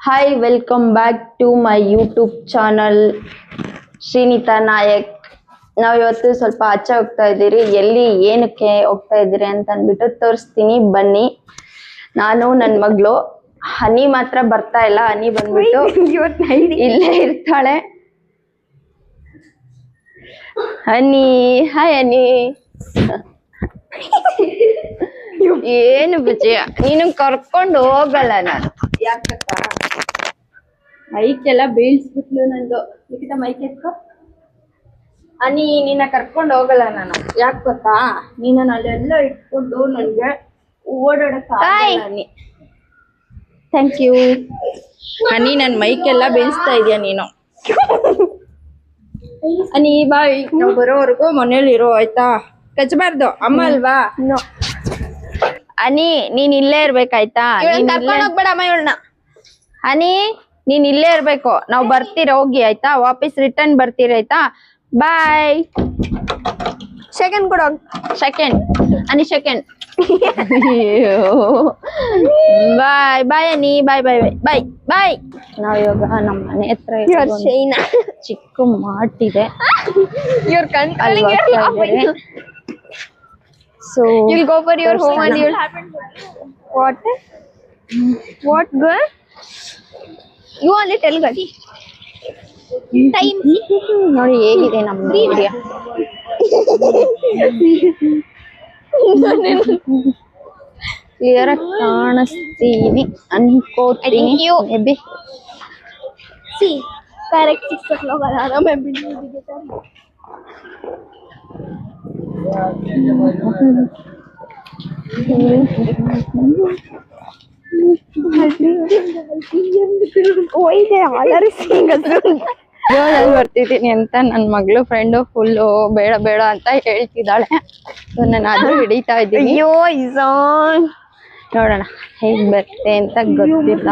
Hi welcome back to my YouTube channel Shrinita Nayak. ನಾವು ಇವತ್ತು ಸ್ವಲ್ಪ ಆಚೆ ಹೋಗ್ತಾ ಇದ್ದೀರಿ. ಎಲ್ಲಿ ಏನಕ್ಕೆ ಹೋಗ್ತಾ ಇದ್ದೀರಿ ಅಂತ ಅಂದ್ಬಿಟ್ಟು ತೋರಿಸ್ತೀನಿ ಬನ್ನಿ. ನಾನು ನನ್ನ ಮಗಳು ಹನಿ ಮಾತ್ರ ಬರ್ತಾ ಇಲ್ಲ. ಹನಿ ಬಂದ್ಬಿಟ್ಟು ಇಲ್ಲೇ ಇರ್ತಾಳೆ. ಹನಿ, ಹಾಯ್ ಹನಿ. ಏನು ಬುಜ್ಜಿಯ, ನೀನು ಕರ್ಕೊಂಡು ಹೋಗಲ್ಲ ನಾನು. ಯಾಕಕ್ಕ ಮೈಕೆಲ್ಲ ಬೀಳ್ಸ್ಬಿಟ್ಲು ನಂದು. ಲಿಖಿತ ಮೈಕ್ ಎತ್ಕೊ. ಹನಿ, ನಿನ್ನ ಕರ್ಕೊಂಡು ಹೋಗಲ್ಲ ನಾನು. ಯಾಕೆ ಗೊತ್ತಾ, ನೀನನ್ನ ಅಲ್ಲೆಲ್ಲ ಇಟ್ಕೊಂಡು ನನ್ಗೆ ಓಡಾಡಕ್ ಆಗಲ್ಲ. ಹನಿ ಥ್ಯಾಂಕ್ ಯು. ಹನಿ, ನನ್ ಮೈಕೆಲ್ಲ ಬೀಳ್ಸ್ತಾ ಇದೀಯ ನೀನು. ಹನಿ ಬಾಯ್, ನಾವು ಬರೋವರೆಗೂ ಮನೇಲಿ ಇರೋ ಆಯ್ತಾ? ಕಚ್ಚಬಾರ್ದು, ಅಮ್ಮ ಅಲ್ವಾ? ಹನಿ, ನೀನ್ ಇಲ್ಲೇ ಇರ್ಬೇಕಾಯ್ತಾ? ಕರ್ಕೊಂಡು ಹೋಗ್ಬೇಡ ಅಮ್ಮ ಇವಳನ್ನ. ಹನಿ, ನೀನ್ ಇಲ್ಲೇ ಇರ್ಬೇಕು. ನಾವ್ ಬರ್ತೀರ, ಹೋಗಿ ಆಯ್ತಾ? ವಾಪಸ್ ರಿಟರ್ನ್ ಬರ್ತೀರ ಆಯ್ತಾ? ಬಾಯ್. ಸೆಕೆಂಡ್ ಕೊಡೋ. ಸೆಕೆಂಡ್ ಹನಿ, ಸೆಕೆಂಡ್. ಬಾಯ್ ಬಾಯ್ ಹನಿ, ಬಾಯ್ ಬಾಯ್ ಬಾಯ್ ಬಾಯ್. ನಾವ್ ಇವಾಗ ನಮ್ಮ ಮನೆ ಹತ್ರ ಚಿಕ್ಕ ಮಾರ್ಟ್ ಇದೆ. ಅಲ್ಲಿ ಹೋಗ್ತಾ ಇದ್ದಾರೆ. So you'll go for your home and you'll have what girl? You only tell girl. Time ನೋಡಿ ಹೇಗಿದೆ ನಮ್ಮ ಏರಿಯಾ. ಕ್ಲಿಯರ್ ಆಗಿ ಕಾಣಿಸ್ತೀನಿ ಅನ್ಕೋತೀನಿ. Maybe see correct 6 o'clock alarm मैं बिल्कुल दिखता है. ಬರ್ತಿದ್ದೀನಿ ಅಂತ ನನ್ನ ಮಗಳು ಫ್ರೆಂಡು ಫುಲ್ಲು ಬೇಡ ಬೇಡ ಅಂತ ಹೇಳ್ತಿದ್ದಾಳೆ. ನಾನು ಆದ್ರೂ ಹಿಡಿತಾ ಇದ್ದೀನಿ. ನೋಡೋಣ ಹೇಗ್ ಬರುತ್ತೆ ಅಂತ ಗೊತ್ತಿಲ್ಲ.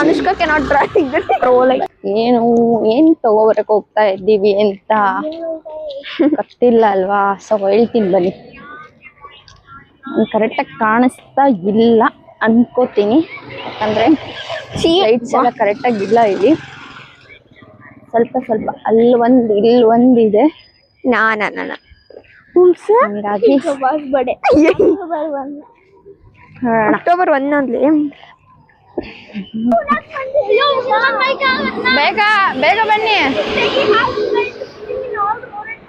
Anushka cannot drawing. ಏನ್ ತಗೋಬರಕ್ ಹೋಗ್ತಾ ಇದ್ದೀವಿ ಅಂತ ಗೊತ್ತಿಲ್ಲ ಅಲ್ವಾ. ಸೊ ಹೇಳ್ತೀನಿ ಬನ್ನಿ. ಕರೆಕ್ಟಾಗಿ ಕಾಣಿಸ್ತಾ ಇಲ್ಲ ಅನ್ಕೋತೀನಿ, ಯಾಕಂದ್ರೆ ಲೈಟ್ಸ್ ಎಲ್ಲ ಕರೆಕ್ಟಾಗಿ ಇಲ್ಲ ಇಲ್ಲಿ. ಸ್ವಲ್ಪ ಸ್ವಲ್ಪ ಅಲ್ಲಿ ಇಲ್ಲಿ ಒಂದಿದೆ. ಹಂಗಾಗಿ ಅಕ್ಟೋಬರ್ 1 ಅಲ್ಲಿ ಬೇಗ ಬೇಗ ಬನ್ನಿ.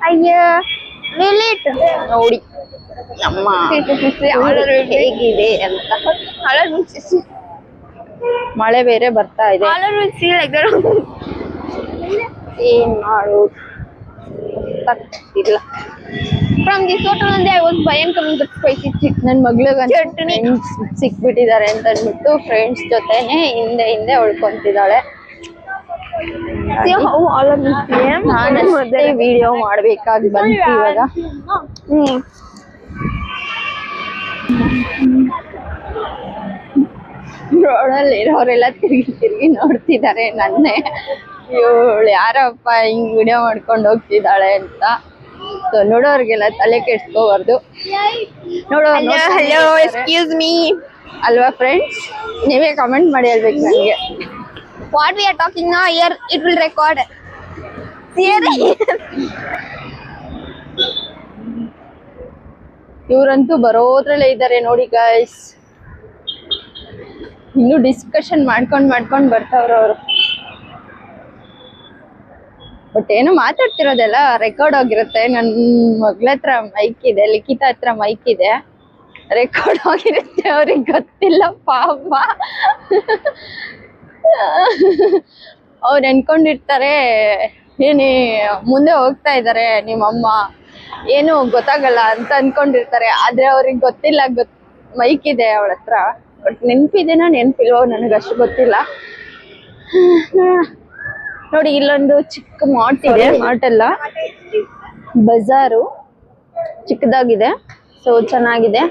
ಅಯ್ಯೋ ನೋಡಿ ನಮ್ಮ ಹೇಗಿದೆ ಅಂತ. ಮಳೆ ಬೇರೆ ಬರ್ತಾ ಇದೆ. ಏನ್ ಮಾಡೋದು ಗೊತ್ತಾಗ್ತಿಲ್ಲ. From this hotel only I was buying coming to spicy chicken. ನನ್ ಮಗ್ಳಿಗೆ ಫ್ರೆಂಡ್ಸ್ ಸಿಕ್ಬಿಟ್ಟಿದ್ದಾರೆ ಅಂತ ಅಂದ್ಬಿಟ್ಟು ಫ್ರೆಂಡ್ಸ್ ಜೊತೆನೆ ಹಿಂದೆ ಉಳ್ಕೊಂತಿದ್ದಾಳೆ. ನಾನಷ್ಟೇ ವಿಡಿಯೋ ಮಾಡ್ಬೇಕಾಗಿ ಬಂತು ಇವಾಗ. ರೋಡಲ್ಲಿ ಇರೋರೆಲ್ಲ ತಿರುಗಿ ನೋಡ್ತಿದ್ದಾರೆ ನನ್ನೇ. ಇವಳು ಯಾರಪ್ಪ ಹಿಂಗ್ ವಿಡಿಯೋ ಮಾಡ್ಕೊಂಡು ಹೋಗ್ತಿದ್ದಾಳೆ ಅಂತ. ಸೊ ನೋಡೋರ್ಗೆಲ್ಲ ತಲೆ ಕೆಡ್ಸ್ಕೋಬಾರ್ದು. Hello, excuse me. ಅಲ್ವಾ ಫ್ರೆಂಡ್ಸ್? ನೀವೇ ಕಮೆಂಟ್ ಮಾಡಿ ಹೇಳ್ಬೇಕು ನನಗೆ. What we are talking now here, it will record. ಇವ್ರಂತೂ ಬರೋದ್ರಲ್ಲೇ ಇದ್ದಾರೆ ನೋಡಿ ಗೈಸ್. ಇನ್ನು ಡಿಸ್ಕಷನ್ ಮಾಡ್ಕೊಂಡ್ ಬರ್ತಾವ್ರ ಅವರು. ಬಟ್ ಏನೋ ಮಾತಾಡ್ತಿರೋದೆಲ್ಲ ರೆಕಾರ್ಡ್ ಆಗಿರುತ್ತೆ. ನನ್ನ ಮಗಳ ಹತ್ರ ಮೈಕ್ ಇದೆ, ಲಿಖಿತ ಹತ್ರ ಮೈಕ್ ಇದೆ, ರೆಕಾರ್ಡ್ ಆಗಿರುತ್ತೆ. ಅವ್ರಿಗೆ ಗೊತ್ತಿಲ್ಲ ಪಾಪ. ಅವ್ರು ಅನ್ಕೊಂಡಿರ್ತಾರೆ ಏನೇ ಮುಂದೆ ಹೋಗ್ತಾ ಇದ್ದಾರೆ ನಿಮ್ಮಮ್ಮ, ಏನು ಗೊತ್ತಾಗಲ್ಲ ಅಂತ ಅನ್ಕೊಂಡಿರ್ತಾರೆ. ಆದ್ರೆ ಅವ್ರಿಗೆ ಗೊತ್ತಿಲ್ಲ, ಮೈಕ್ ಇದೆ ಅವಳ ಹತ್ರ. ಬಟ್ ನೆನ್ಪಿದೆನೋ ನೆನ್ಪಿಲ್ವೋ ನನಗಷ್ಟು ಗೊತ್ತಿಲ್ಲ. ನೋಡಿ ಇಲ್ಲೊಂದು ಚಿಕ್ಕ ಮಾರ್ಟ್ ಇದೆ. ಮಾರ್ಟ್ ಎಲ್ಲ ಬಜಾರು ಚಿಕ್ಕದಾಗಿದೆ. ಸೊ ಚೆನ್ನಾಗಿದೆ.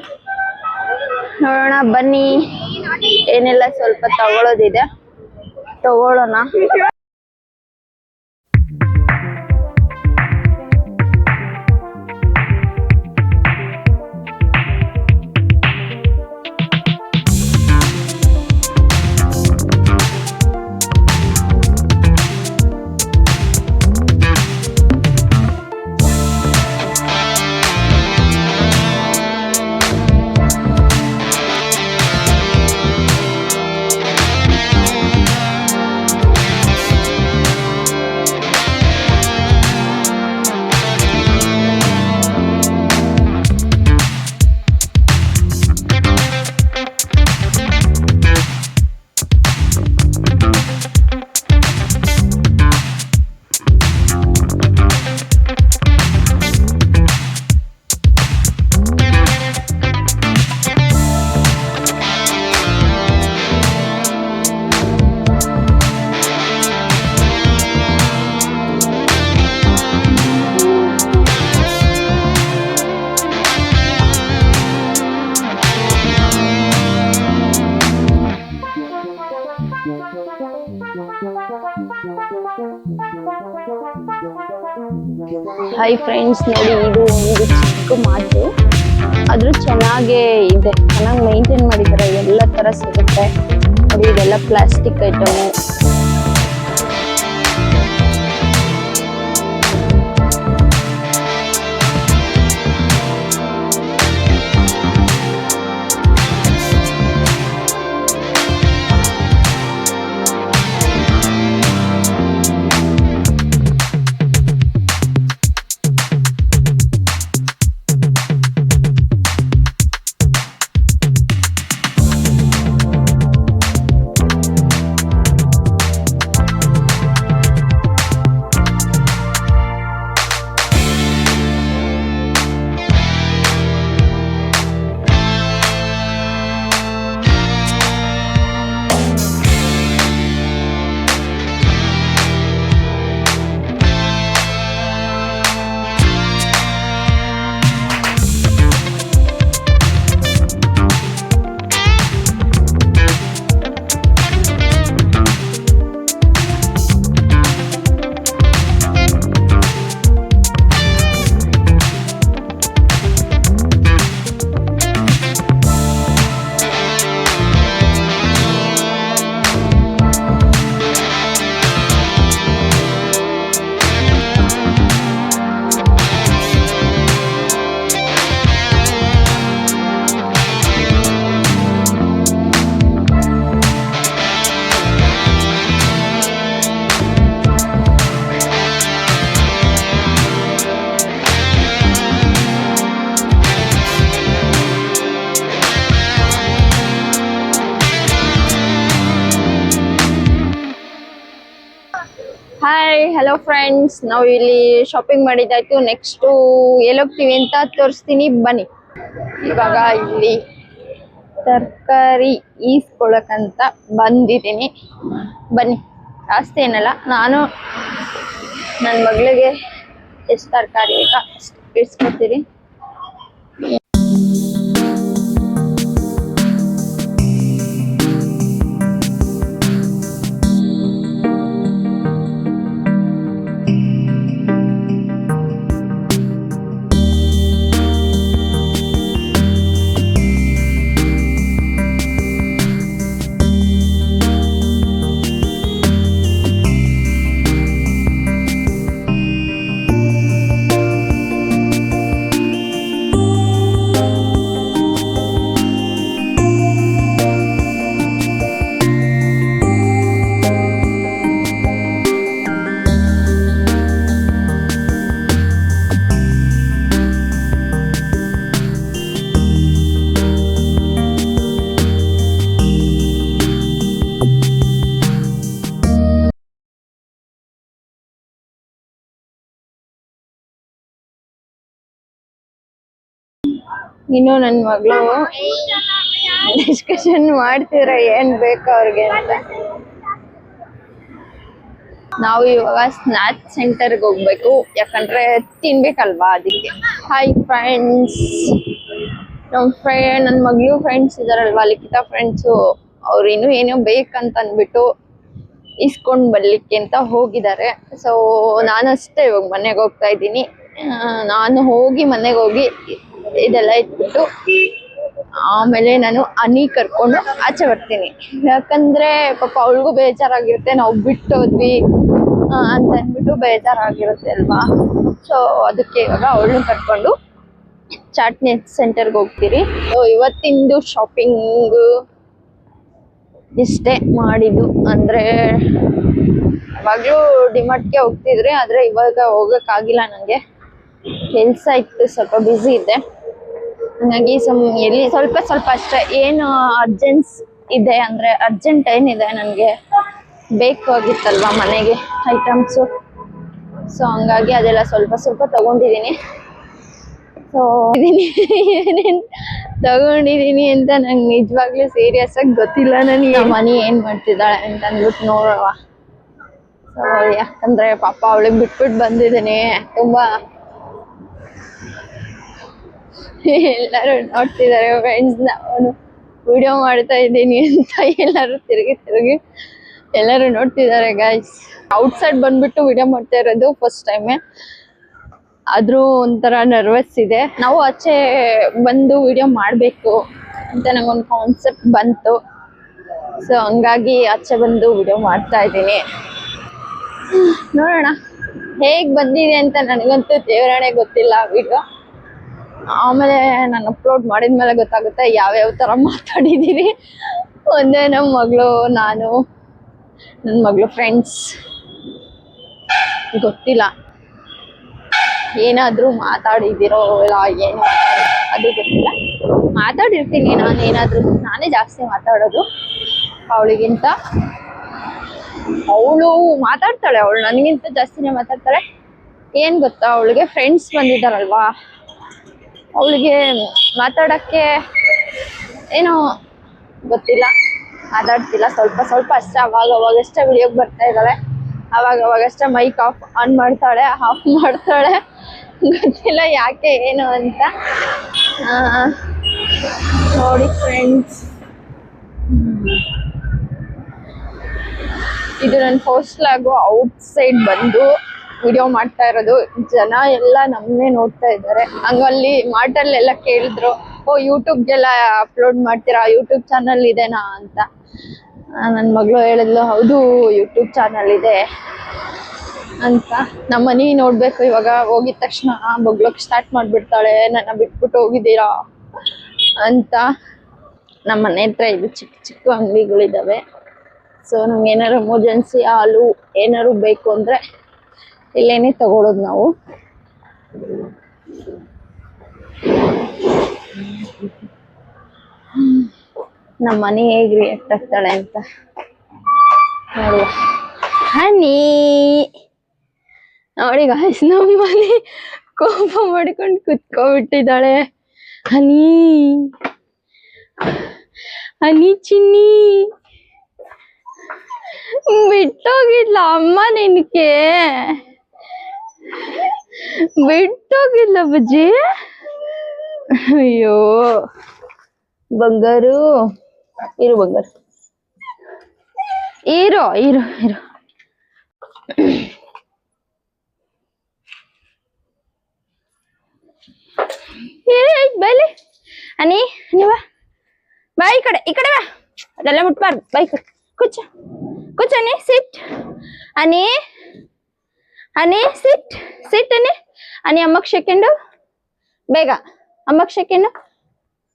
ನೋಡೋಣ ಬನ್ನಿ. ಏನೆಲ್ಲ ಸ್ವಲ್ಪ ತಗೊಳ್ಳೋದಿದೆ, ತಗೊಳ್ಳೋಣ. ಹಾಯ್ ಫ್ರೆಂಡ್ಸ್, ನೋಡಿ ಇದು ಒಂದು ಚಿಕ್ಕ ಮಾತು ಆದ್ರೂ ಚೆನ್ನಾಗೇ ಇದೆ, ಚೆನ್ನಾಗಿ ಮೈಂಟೈನ್ ಮಾಡಿದ್ದಾರೆ, ಎಲ್ಲ ತರ ಸಿಗುತ್ತೆ ನೋಡಿ. ಇದೆಲ್ಲ plastic item. Hi, hello friends, ನಾವು ಇಲ್ಲಿ ಶಾಪಿಂಗ್ ಮಾಡಿದ್ದಾಯ್ತು. ನೆಕ್ಸ್ಟು ಎಲ್ಲೋಗ್ತೀವಿ ಅಂತ ತೋರಿಸ್ತೀನಿ ಬನ್ನಿ. ಇವಾಗ ಇಲ್ಲಿ ತರಕಾರಿ ಈಸ್ಕೊಳಕಂತ ಬಂದಿದ್ದೀನಿ, ಬನ್ನಿ. ಜಾಸ್ತಿ ಏನಲ್ಲ, ನಾನು ನನ್ನ ಮಗಳಿಗೆ ಎಷ್ಟು ತರಕಾರಿ ಬೇಕಾ ಅಷ್ಟು ಇಸ್ಕೊಡ್ತೀನಿ. ಇನ್ನು ನನ್ನ ಮಗಳು ಡಿಸ್ಕಷನ್ ಮಾಡ್ತಿದ್ರೆ ಏನ್ ಬೇಕು ಅವ್ರಿಗೆ ಅಂತ. ನಾವು ಇವಾಗ ಸ್ನ್ಯಾಕ್ ಸೆಂಟರ್ಗೆ ಹೋಗ್ಬೇಕು, ಯಾಕಂದ್ರೆ ತಿನ್ಬೇಕಲ್ವಾ, ಅದಕ್ಕೆ. ಹಾಯ್ ಫ್ರೆಂಡ್ಸ್, ನನ್ನ ಮಗಳು ಫ್ರೆಂಡ್ಸ್ ಇದಾರಲ್ವಾ, ಲಿಖಿತಾ ಫ್ರೆಂಡ್ಸು, ಅವ್ರು ಇನ್ನೂ ಏನೋ ಬೇಕಂತ ಅಂದ್ಬಿಟ್ಟು ಇಸ್ಕೊಂಡ್ ಬರ್ಲಿಕ್ಕೆ ಅಂತ ಹೋಗಿದ್ದಾರೆ. ಸೊ ನಾನಷ್ಟೇ ಇವಾಗ ಮನೆಗೆ ಹೋಗ್ತಾ ಇದ್ದೀನಿ. ನಾನು ಹೋಗಿ ಮನೆಗೆ ಹೋಗಿ ಇದೆಲ್ಲ ಇಟ್ಬಿಟ್ಟು ಆಮೇಲೆ ನಾನು ಅನಿ ಕರ್ಕೊಂಡು ಆಚೆ ಬರ್ತೀನಿ. ಯಾಕಂದ್ರೆ ಪಾಪ ಅವಳಿಗೂ ಬೇಜಾರಾಗಿರುತ್ತೆ, ನಾವು ಬಿಟ್ಟೋದ್ವಿ ಅಂತ ಅಂದ್ಬಿಟ್ಟು ಬೇಜಾರಾಗಿರುತ್ತೆ ಅಲ್ವಾ. ಸೊ ಅದಕ್ಕೆ ಇವಾಗ ಅವಳನ್ನ ಕರ್ಕೊಂಡು ಚಾಟ್ನಿ ಸೆಂಟರ್ಗೆ ಹೋಗ್ತೀರಿ. ಸೊ ಇವತ್ತಿಂದು ಶಾಪಿಂಗ್ ಇಷ್ಟೇ ಮಾಡಿದ್ದು. ಅಂದ್ರೆ ಯಾವಾಗ್ಲೂ ಡಿಮಾರ್ಟ್ಗೆ ಹೋಗ್ತಿದ್ರಿ, ಆದ್ರೆ ಇವಾಗ ಹೋಗಕ್ಕಾಗಿಲ್ಲ, ನನಗೆ ಕೆಲಸ ಇತ್ತು, ಸ್ವಲ್ಪ ಬ್ಯುಸಿ ಇದ್ದೆ. ಹಾಗಾಗಿ ಎಲ್ಲಿ ಸ್ವಲ್ಪ ಅಷ್ಟೇ. ಏನು ಅರ್ಜೆನ್ಸ್ ಇದೆ ಅಂದ್ರೆ ಅರ್ಜೆಂಟ್ ಏನಿದೆ, ನನಗೆ ಬೇಕಾಗಿತ್ತಲ್ವಾ ಮನೆಗೆ ಐಟಮ್ಸು. ಸೊ ಹಂಗಾಗಿ ಅದೆಲ್ಲ ಸ್ವಲ್ಪ ತಗೊಂಡಿದ್ದೀನಿ. ಸೊ ಏನೇನು ತಗೊಂಡಿದ್ದೀನಿ ಅಂತ ನಂಗೆ ನಿಜವಾಗ್ಲೂ ಸೀರಿಯಸ್ ಆಗಿ ಗೊತ್ತಿಲ್ಲ. ನನಗೆ ಮನಿ ಏನ್ ಮಾಡ್ತಿದ್ದಾಳೆ ಅಂತ ಅಂದ್ಬಿಟ್ಟು ನೋಡುವ. ಸೊ ಯಾಕಂದ್ರೆ ಪಾಪ ಅವಳಿಗೆ ಬಿಟ್ಬಿಟ್ಟು ಬಂದಿದ್ದೀನಿ. ತುಂಬಾ ಎಲ್ಲರೂ ನೋಡ್ತಿದ್ದಾರೆ ಫ್ರೆಂಡ್ಸ್, ನಾನು ವಿಡಿಯೋ ಮಾಡ್ತಾ ಇದ್ದೀನಿ ಅಂತ ಎಲ್ಲರೂ ತಿರುಗಿ ಎಲ್ಲರೂ ನೋಡ್ತಿದ್ದಾರೆ ಗೈಸ್. ಔಟ್ಸೈಡ್ ಬಂದ್ಬಿಟ್ಟು ವಿಡಿಯೋ ಮಾಡ್ತಾ ಇರೋದು ಫಸ್ಟ್ ಟೈಮೇ. ಆದ್ರೂ ಒಂಥರ ನರ್ವಸ್ ಇದೆ. ನಾವು ಆಚೆ ಬಂದು ವಿಡಿಯೋ ಮಾಡಬೇಕು ಅಂತ ನಂಗೊಂದು ಕಾನ್ಸೆಪ್ಟ್ ಬಂತು. ಸೊ ಹಂಗಾಗಿ ಆಚೆ ಬಂದು ವಿಡಿಯೋ ಮಾಡ್ತಾ ಇದ್ದೀನಿ. ನೋಡೋಣ ಹೇಗ್ ಬಂದಿದೆ ಅಂತ ನನಗಂತೂ ದೇವರಾಣೆ ಗೊತ್ತಿಲ್ಲ ವಿಡಿಯೋ. ಆಮೇಲೆ ನಾನು ಅಪ್ಲೋಡ್ ಮಾಡಿದ್ಮೇಲೆ ಗೊತ್ತಾಗುತ್ತೆ ಯಾವ್ಯಾವ ಥರ ಮಾತಾಡಿದ್ದೀರಿ. ಒಂದೇ ನಮ್ಮ ಮಗಳು, ನಾನು, ನನ್ನ ಮಗಳು ಫ್ರೆಂಡ್ಸ್, ಗೊತ್ತಿಲ್ಲ ಏನಾದರೂ ಮಾತಾಡಿದ್ದೀರೋ ಇಲ್ಲ ಏನು ಅದು ಗೊತ್ತಿಲ್ಲ. ಮಾತಾಡಿರ್ತೀನಿ ನಾನು ಏನಾದರೂ, ನಾನೇ ಜಾಸ್ತಿ ಮಾತಾಡೋದು ಅವಳಿಗಿಂತ. ಅವಳು ಮಾತಾಡ್ತಾಳೆ, ಅವಳು ನನಗಿಂತ ಜಾಸ್ತಿನೇ ಮಾತಾಡ್ತಾಳೆ. ಏನು ಗೊತ್ತಾ, ಅವಳಿಗೆ ಫ್ರೆಂಡ್ಸ್ ಬಂದಿದ್ದಾರಲ್ವಾ, ಅವಳಿಗೆ ಮಾತಾಡೋಕ್ಕೆ ಏನೋ ಗೊತ್ತಿಲ್ಲ, ಮಾತಾಡ್ತಿಲ್ಲ. ಸ್ವಲ್ಪ ಸ್ವಲ್ಪ ಅಷ್ಟೇ, ಅವಾಗಷ್ಟೇ ವಿಡಿಯೋಗೆ ಬರ್ತಾ ಇದ್ದಾಳೆ, ಅವಾಗಷ್ಟೇ ಮೈಕ್ ಆನ್ ಮಾಡ್ತಾಳೆ, ಆಫ್ ಮಾಡ್ತಾಳೆ. ಗೊತ್ತಿಲ್ಲ ಯಾಕೆ ಏನು ಅಂತ. ನೋಡಿ ಫ್ರೆಂಡ್ಸ್, ಇದು ನನ್ನ ಫಸ್ಟ್ ಲಾಗು ಔಟ್ ಸೈಡ್ ಬಂದು ವಿಡಿಯೋ ಮಾಡ್ತಾ ಇರೋದು. ಜನ ಎಲ್ಲ ನಮ್ಮನ್ನೇ ನೋಡ್ತಾ ಇದ್ದಾರೆ. ಹಂಗಲ್ಲಿ ಮಾರ್ಟಲ್ಲೆಲ್ಲ ಕೇಳಿದ್ರು, ಓ ಯೂಟ್ಯೂಬ್ಗೆಲ್ಲ ಅಪ್ಲೋಡ್ ಮಾಡ್ತೀರಾ, ಯೂಟ್ಯೂಬ್ ಚಾನಲ್ ಇದೆನಾ ಅಂತ. ನನ್ನ ಮಗಳು ಹೇಳಿದ್ಲು, ಹೌದು ಯೂಟ್ಯೂಬ್ ಚಾನಲ್ ಇದೆ ಅಂತ. ನಮ್ಮ ಮನೆ ನೋಡ್ಬೇಕು ಇವಾಗ. ಹೋಗಿದ ತಕ್ಷಣ ಬೊಗ್ಳೋಕೆ ಸ್ಟಾರ್ಟ್ ಮಾಡಿಬಿಡ್ತಾಳೆ, ನನ್ನ ಬಿಟ್ಬಿಟ್ಟು ಹೋಗಿದ್ದೀರಾ ಅಂತ. ನಮ್ಮ ಮನೆ ಹತ್ರ ಇದು ಚಿಕ್ಕ ಚಿಕ್ಕ ಅಂಗಡಿಗಳಿದ್ದಾವೆ. ಸೊ ನಮ್ಗೆ ಏನಾರು ಎಮರ್ಜೆನ್ಸಿ ಹಾಲು ಏನಾರು ಬೇಕು ಅಂದರೆ ಇಲ್ಲೇನೆ ತಗೊಳ್ಳೋದು ನಾವು. ನಮ್ಮ ಮನೆ ಹೇಗೆ ರಿಯಾಕ್ಟ್ ಆಗ್ತಾಳೆ ಅಂತ ನೋಡುವ. ಹನಿ ನೋಡಿ ಗಾಯ್ಸ್, ನಮ್ಮ ಮನೆ ಕೋಪ ಮಾಡ್ಕೊಂಡು ಕುತ್ಕೊಬಿಟ್ಟಿದ್ದಾಳೆ. ಹನಿ ಹನಿ ಚಿನ್ನಿ ಬಿಟ್ಟೋಗಿದ್ಲ ಅಮ್ಮ, ನಿನಗೆ ಬಿಟ್ಟೋಗಿಲ್ಲ ಬಜ್ಜಿ. ಅಯ್ಯೋ ಬಂಗಾರು, ಇರು ಬಂಗಾರು, ಇರೋ ಇರೋ ಇರೋ. ಬೈಲಿ ಅನಿ, ನೀವ ಬಾ ಈ ಕಡೆ ಬಾ, ಅದೆಲ್ಲ ಮುಟ್ಬಾರ್ದು. ಬಾ ಈ ಕಡೆ ಕೂಚ ಕೂಚ. ಅನಿ ಸಿಟ್, ಅನಿ ಅನಿ ಸಿಟ್ ಸಿಟ್. ಅನಿ ಅಮ್ಮಕ್ ಸೆಕೆಂಡು, ಬೇಗ ಅಮ್ಮಕ್ ಸೆಕೆಂಡು.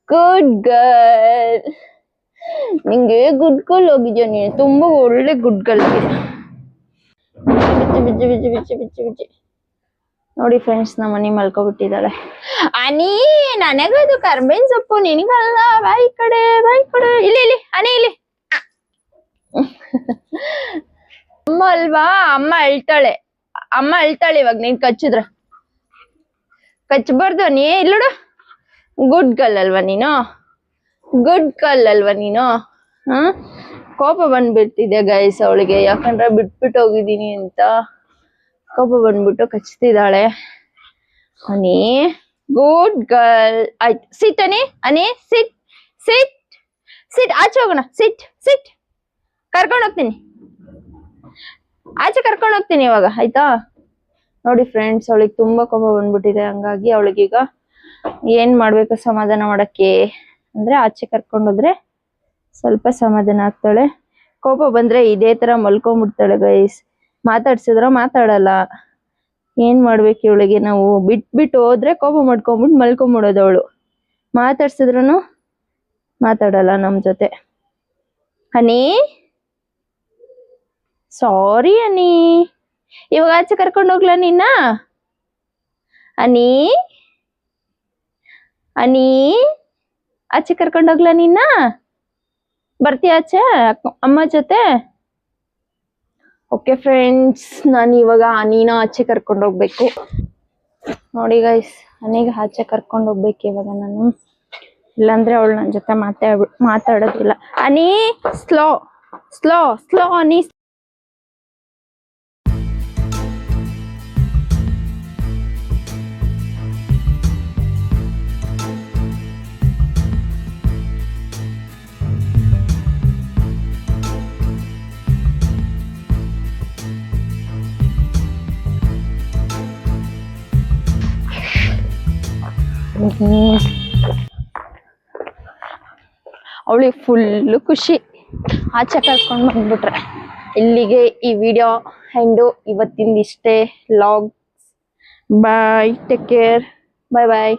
ಗುಡ್ ಗರ್ಲ್, ನಿಂಗೆ ಗುಡ್ ಗರ್ಲ್ ಹೋಗಿದ್ಯಾ ನೀನು, ತುಂಬಾ ಒಳ್ಳೆ ಗುಡ್ ಗರ್ಲ್ ಆಗಿದೆ. ಬಿಚ್ಚಿ ಬಿಚ್ಚಿ ಬಿಚ್ಚಿ ಬಿಚ್ಚಿ ಬಿಚ್ಚಿ. ನೋಡಿ ಫ್ರೆಂಡ್ಸ್, ನಮ್ಮ ಮನೆ ಮಲ್ಕೊಬಿಟ್ಟಿದ್ದಾಳೆ. ಅನಿ ನನಗದು ಕರ್ಬೇವಿನ ಸೊಪ್ಪು, ನಿನಗಲ್ಲ. ಬಾಯಿ ಕಡೆ ಬಾಯಿ ಕಡೆ. ಇಲ್ಲಿ ಇಲ್ಲಿ ಅನಿ ಇಲ್ಲಿ. ಅಮ್ಮ ಅಲ್ವಾ, ಅಮ್ಮ ಅಳ್ತಾಳೆ, ಅಮ್ಮ ಅಳ್ತಾಳೆ ಇವಾಗ ನೀನ್ ಕಚ್ಚಿದ್ರ. ಕಚ್ಚಬಾರ್ದು ನೀ. ಇಲ್ಲೋಡು, ಗುಡ್ ಗರ್ಲ್ ಅಲ್ವಾ ನೀನು, ಗುಡ್ ಗರ್ಲ್ ಅಲ್ವಾ ನೀನು. ಕೋಪ ಬಂದ್ಬಿಡ್ತಿದ್ದೆ ಗೈಸ್ ಅವಳಿಗೆ, ಯಾಕಂದ್ರೆ ಬಿಟ್ಬಿಟ್ಟು ಹೋಗಿದ್ದೀನಿ ಅಂತ ಕೋಪ ಬಂದ್ಬಿಟ್ಟು ಕಚ್ತಿದ್ದಾಳೆ. ಅನಿ ಗುಡ್ ಗರ್ಲ್. ಆಯ್ತು, ಸಿಟ್ ಅನಿ. ಅನಿ ಸಿಟ್ ಸಿಟ್ ಸಿಟ್. ಆಚೆ ಹೋಗೋಣ, ಸಿಟ್ ಸಿಟ್. ಕರ್ಕೊಂಡು ಹೋಗ್ತೀನಿ, ಆಚೆ ಕರ್ಕೊಂಡು ಹೋಗ್ತೀನಿ ಇವಾಗ, ಆಯ್ತಾ. ನೋಡಿ ಫ್ರೆಂಡ್ಸ್, ಅವಳಿಗೆ ತುಂಬಾ ಕೋಪ ಬಂದ್ಬಿಟ್ಟಿದೆ. ಹಂಗಾಗಿ ಅವಳಿಗೀಗ ಏನ್ ಮಾಡ್ಬೇಕು ಸಮಾಧಾನ ಮಾಡಕ್ಕೆ ಅಂದ್ರೆ, ಆಚೆ ಕರ್ಕೊಂಡೋದ್ರೆ ಸ್ವಲ್ಪ ಸಮಾಧಾನ ಆಗ್ತಾಳೆ. ಕೋಪ ಬಂದ್ರೆ ಇದೇ ತರ ಮಲ್ಕೊಂಡ್ಬಿಡ್ತಾಳೆ ಗೈಸ್. ಮಾತಾಡ್ಸಿದ್ರ ಮಾತಾಡಲ್ಲ. ಏನ್ ಮಾಡ್ಬೇಕು ಇವಳಿಗೆ ನಾವು? ಬಿಟ್ಬಿಟ್ಟು ಹೋದ್ರೆ ಕೋಪ ಮಾಡ್ಕೊಂಡ್ಬಿಟ್ಟು ಮಲ್ಕೊಂಡ್ಬಿಡೋದು ಅವಳು. ಮಾತಾಡ್ಸಿದ್ರೂ ಮಾತಾಡಲ್ಲ ನಮ್ ಜೊತೆ. ಹನಿ ಸಾರಿ ಅನಿ, ಇವಾಗ ಆಚೆ ಕರ್ಕೊಂಡು ಹೋಗ್ಲಾ ನಿನ್ನ? ಅನಿ ಅನಿ ಆಚೆ ಕರ್ಕೊಂಡು ಹೋಗ್ಲಾ ನಿನ್ನ? ಬರ್ತೀಯ ಆಚೆ ಅಮ್ಮ ಜೊತೆ? ಓಕೆ ಫ್ರೆಂಡ್ಸ್, ನಾನು ಇವಾಗ ಅನಿನ ಆಚೆ ಕರ್ಕೊಂಡು ಹೋಗ್ಬೇಕು. ನೋಡಿ ಗೈಸ್, ಅನಿಗೆ ಆಚೆ ಕರ್ಕೊಂಡು ಹೋಗ್ಬೇಕು ಇವಾಗ ನಾನು. ಇಲ್ಲಾಂದ್ರೆ ಅವಳು ನನ್ನ ಜೊತೆ ಮಾತಾಡೋದಿಲ್ಲ. ಅನಿ ಸ್ಲೋ ಸ್ಲೋ ಸ್ಲೋ ಅನಿ. ಅವಳಿಗೆ ಫುಲ್ಲು ಖುಷಿ ಆಚೆ ಕರ್ಕೊಂಡು ಬಂದ್ಬಿಟ್ರೆ. ಇಲ್ಲಿಗೆ ಈ ವಿಡಿಯೋ ಎಂಡು. ಇವತ್ತಿಂದಿಷ್ಟೇ ಲಾಗ್. ಬಾಯ್, ಟೇಕ್ ಕೇರ್, ಬಾಯ್ ಬಾಯ್.